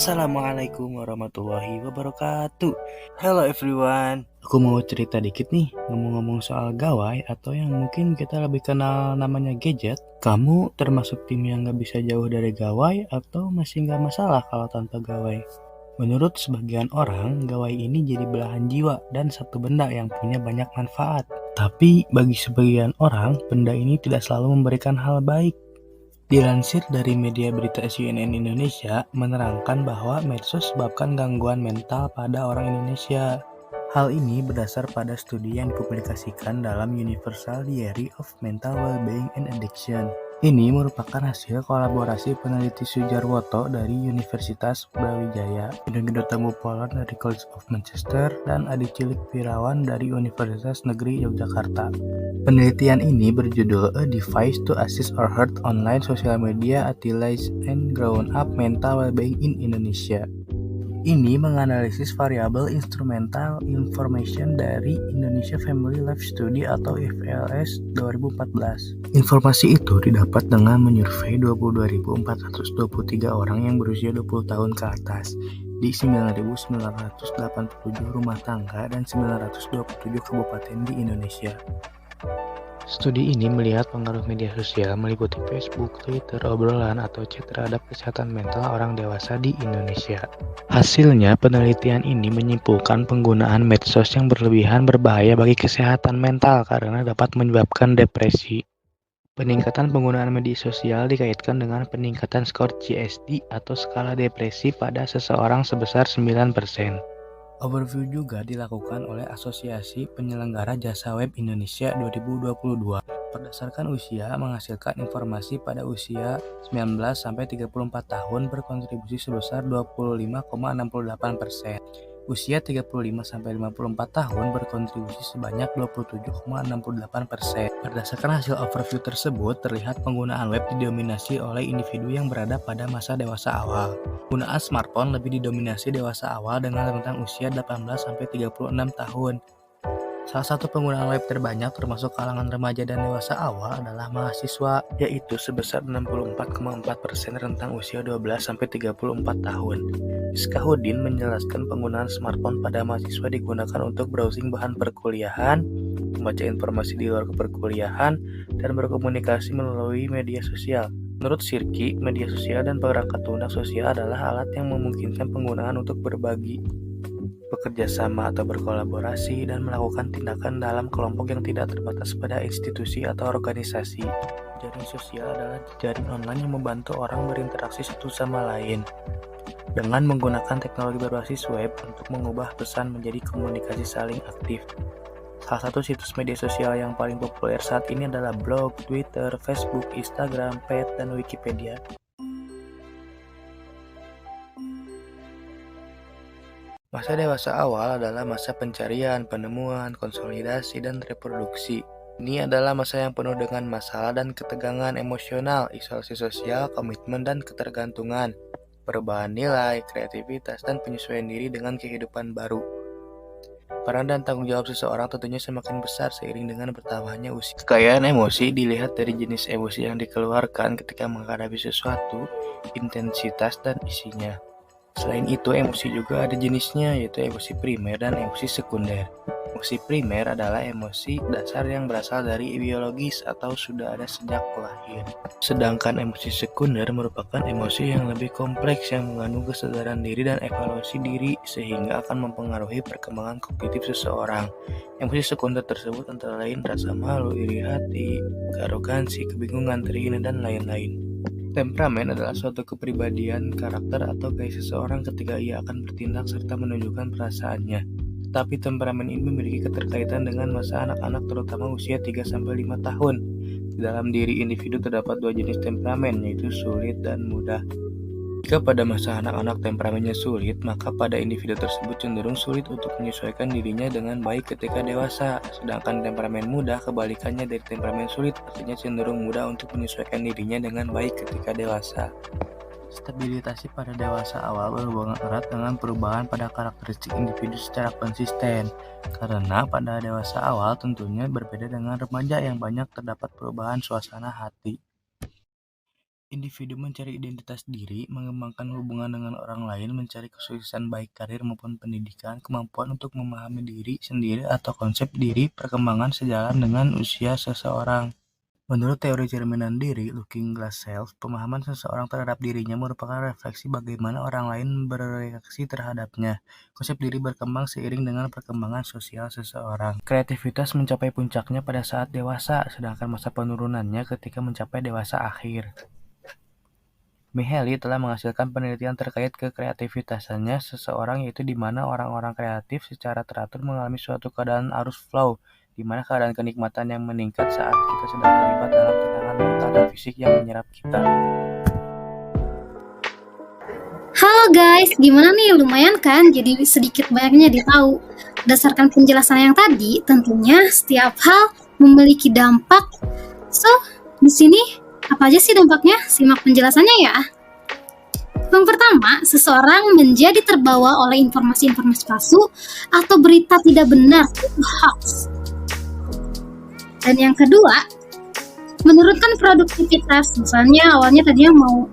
Assalamualaikum warahmatullahi wabarakatuh. Hello everyone. Aku mau cerita dikit nih, ngomong-ngomong soal gawai atau yang mungkin kita lebih kenal namanya gadget. Kamu termasuk tim yang gak bisa jauh dari gawai atau masih gak masalah kalau tanpa gawai? Menurut sebagian orang, gawai ini jadi belahan jiwa dan satu benda yang punya banyak manfaat. Tapi bagi sebagian orang, benda ini tidak selalu memberikan hal baik. Dilansir dari media berita CNN Indonesia, menerangkan bahwa medsos sebabkan gangguan mental pada orang Indonesia. Hal ini berdasar pada studi yang dipublikasikan dalam Universal Diary of Mental Wellbeing and Addiction. Ini merupakan hasil kolaborasi peneliti Sujarwoto dari Universitas Brawijaya, Indonesia Tamu Poland dari College of Manchester, dan Adi Cilik Pirawan dari Universitas Negeri Yogyakarta. Penelitian ini berjudul A Device to Assist or Hurt Online Social Media Utilize and Grown Up Mental Wellbeing in Indonesia. Ini menganalisis variabel instrumental information dari Indonesia Family Life Study atau IFLS 2014. Informasi itu didapat dengan menyurvei 22.423 orang yang berusia 20 tahun ke atas di 9.987 rumah tangga dan 927 kabupaten di Indonesia. Studi ini melihat pengaruh media sosial meliputi Facebook, Twitter, obrolan, atau chat terhadap kesehatan mental orang dewasa di Indonesia. Hasilnya, penelitian ini menyimpulkan penggunaan medsos yang berlebihan berbahaya bagi kesehatan mental karena dapat menyebabkan depresi. Peningkatan penggunaan media sosial dikaitkan dengan peningkatan skor CSD atau skala depresi pada seseorang sebesar 9%. Overview juga dilakukan oleh Asosiasi Penyelenggara Jasa Web Indonesia 2022. Berdasarkan usia, menghasilkan informasi pada usia 19-34 tahun berkontribusi sebesar 25,68%. Usia 35-54 tahun berkontribusi sebanyak 27,68%. Berdasarkan hasil overview tersebut, terlihat penggunaan web didominasi oleh individu yang berada pada masa dewasa awal. Penggunaan smartphone lebih didominasi dewasa awal dengan rentang usia 18-36 tahun. Salah satu penggunaan web terbanyak termasuk kalangan remaja dan dewasa awal adalah mahasiswa, yaitu sebesar 64,4% rentang usia 12-34 tahun. Miskahudin menjelaskan penggunaan smartphone pada mahasiswa digunakan untuk browsing bahan perkuliahan, membaca informasi di luar perkuliahan, dan berkomunikasi melalui media sosial. Menurut Sirki, media sosial dan perangkat lunak sosial adalah alat yang memungkinkan penggunaan untuk berbagi, bekerja sama atau berkolaborasi, dan melakukan tindakan dalam kelompok yang tidak terbatas pada institusi atau organisasi. Jaring sosial adalah jaring online yang membantu orang berinteraksi satu sama lain dengan menggunakan teknologi berbasis web untuk mengubah pesan menjadi komunikasi saling aktif. Salah satu situs media sosial yang paling populer saat ini adalah blog, Twitter, Facebook, Instagram, Pet, dan Wikipedia. Masa dewasa awal adalah masa pencarian, penemuan, konsolidasi, dan reproduksi. Ini adalah masa yang penuh dengan masalah dan ketegangan emosional, isolasi sosial, komitmen, dan ketergantungan, perubahan nilai, kreativitas, dan penyesuaian diri dengan kehidupan baru. Peran dan tanggung jawab seseorang tentunya semakin besar seiring dengan bertambahnya usia. Kekayaan emosi dilihat dari jenis emosi yang dikeluarkan ketika menghadapi sesuatu, intensitas, dan isinya. Selain itu, emosi juga ada jenisnya, yaitu emosi primer dan emosi sekunder. Emosi primer adalah emosi dasar yang berasal dari biologis atau sudah ada sejak lahir. Sedangkan emosi sekunder merupakan emosi yang lebih kompleks yang mengandung kesadaran diri dan evaluasi diri sehingga akan mempengaruhi perkembangan kognitif seseorang. Emosi sekunder tersebut antara lain rasa malu, iri hati, arogansi, kebingungan, terhina, dan lain-lain. Temperamen adalah suatu kepribadian, karakter, atau gaya seseorang ketika ia akan bertindak serta menunjukkan perasaannya. Tetapi temperamen ini memiliki keterkaitan dengan masa anak-anak terutama usia 3-5 tahun. Di dalam diri individu terdapat dua jenis temperamen, yaitu sulit dan mudah. Jika pada masa anak-anak temperamennya sulit, maka pada individu tersebut cenderung sulit untuk menyesuaikan dirinya dengan baik ketika dewasa. Sedangkan temperamen mudah kebalikannya dari temperamen sulit, artinya cenderung mudah untuk menyesuaikan dirinya dengan baik ketika dewasa. Stabilitas pada dewasa awal berhubungan erat dengan perubahan pada karakteristik individu secara konsisten. Karena pada dewasa awal tentunya berbeda dengan remaja yang banyak terdapat perubahan suasana hati. Individu mencari identitas diri, mengembangkan hubungan dengan orang lain, mencari kesuksesan baik karir maupun pendidikan, kemampuan untuk memahami diri sendiri atau konsep diri, perkembangan sejalan dengan usia seseorang. Menurut teori cerminan diri, Looking Glass Self, pemahaman seseorang terhadap dirinya merupakan refleksi bagaimana orang lain bereaksi terhadapnya. Konsep diri berkembang seiring dengan perkembangan sosial seseorang. Kreativitas mencapai puncaknya pada saat dewasa, sedangkan masa penurunannya ketika mencapai dewasa akhir. Mihaly telah menghasilkan penelitian terkait kekreativitasannya seseorang, yaitu di mana orang-orang kreatif secara teratur mengalami suatu keadaan arus flow, di mana keadaan kenikmatan yang meningkat saat kita sedang terlibat dalam tekanan mental dan fisik yang menyerap kita. Halo guys, gimana nih? Lumayan kan? Jadi sedikit banyaknya ditahu. Berdasarkan penjelasan yang tadi, tentunya setiap hal memiliki dampak. So, di sini apa aja sih dampaknya? Simak penjelasannya ya. Yang pertama, seseorang menjadi terbawa oleh informasi-informasi palsu atau berita tidak benar, hoax. Dan yang kedua, menurunkan produktivitas. Misalnya awalnya tadinya mau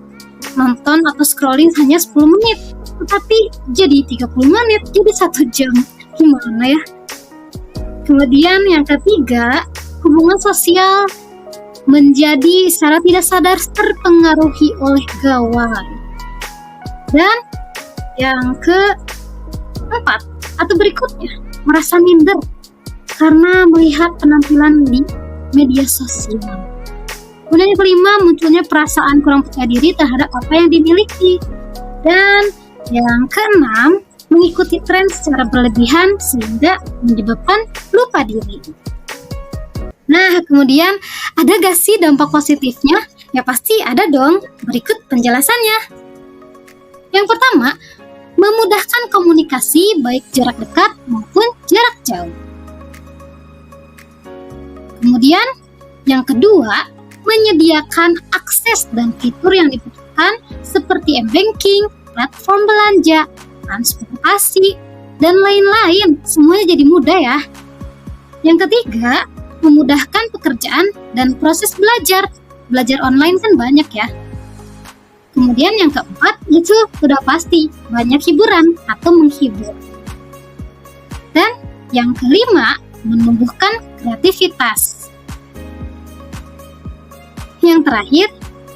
nonton atau scrolling hanya 10 menit, tetapi jadi 30 menit, jadi 1 jam. Gimana ya? Kemudian yang ketiga, hubungan sosial menjadi secara tidak sadar terpengaruhi oleh gawai. Dan yang keempat atau berikutnya, merasa minder karena melihat penampilan di media sosial. Kemudian yang kelima, munculnya perasaan kurang percaya diri terhadap apa yang dimiliki. Dan yang keenam, mengikuti tren secara berlebihan sehingga menyebabkan lupa diri. Nah, kemudian ada gak sih dampak positifnya? Ya pasti ada dong. Berikut penjelasannya. Yang pertama, memudahkan komunikasi baik jarak dekat maupun jarak jauh. Kemudian, yang kedua, menyediakan akses dan fitur yang dibutuhkan seperti e-banking, platform belanja, transportasi, dan lain-lain. Semuanya jadi mudah ya. Yang ketiga, memudahkan pekerjaan dan proses belajar. Belajar online kan banyak ya. Kemudian yang keempat, itu sudah pasti banyak hiburan atau menghibur. Dan yang kelima, menumbuhkan kreativitas. Yang terakhir,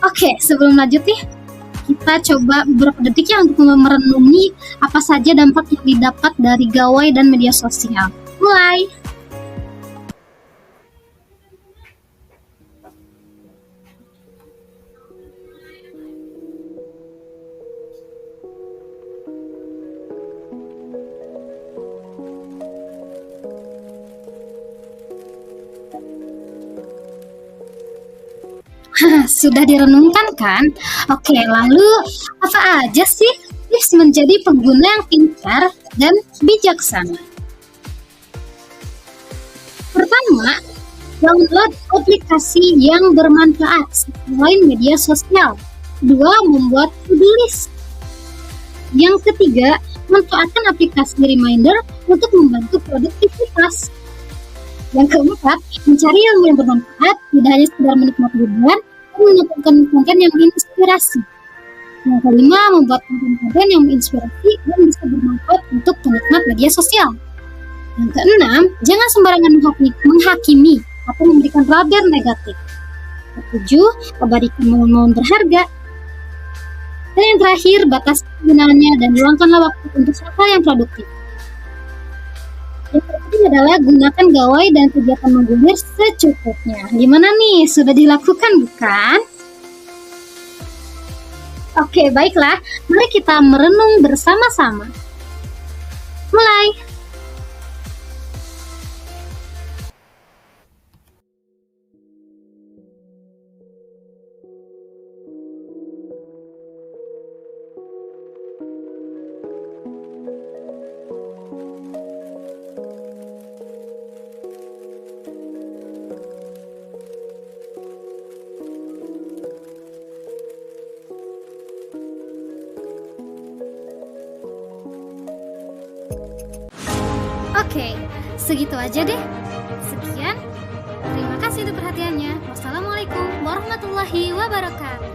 oke, sebelum lanjut nih, kita coba beberapa detik ya untuk merenungi apa saja dampak yang didapat dari gawai dan media sosial. Mulai! Sudah direnungkan kan? Oke, lalu apa aja sih tips menjadi pengguna yang pintar dan bijaksana? Pertama, download aplikasi yang bermanfaat selain media sosial. Kedua, membuat to-do list. Yang ketiga, manfaatkan aplikasi reminder untuk membantu produktivitas. Yang keempat, mencari yang bermanfaat, tidak hanya sekedar menikmati hiburan, dan menonton konten yang menginspirasi. Yang kelima, membuat konten-konten yang menginspirasi dan bisa bermanfaat untuk penikmat media sosial. Yang keenam, jangan sembarangan menghakimi atau memberikan label negatif. Ketujuh, abadikan momen-momen berharga. Dan yang terakhir, batasi penggunaannya dan luangkanlah waktu untuk hal yang produktif. Yang penting adalah gunakan gawai dan kegiatan menggulir secukupnya. Gimana nih? Sudah dilakukan bukan? Oke, baiklah. Mari kita merenung bersama-sama. Mulai. Oke, segitu aja deh. Sekian. Terima kasih untuk perhatiannya. Wassalamualaikum warahmatullahi wabarakatuh. warahmatullahi wabarakatuh.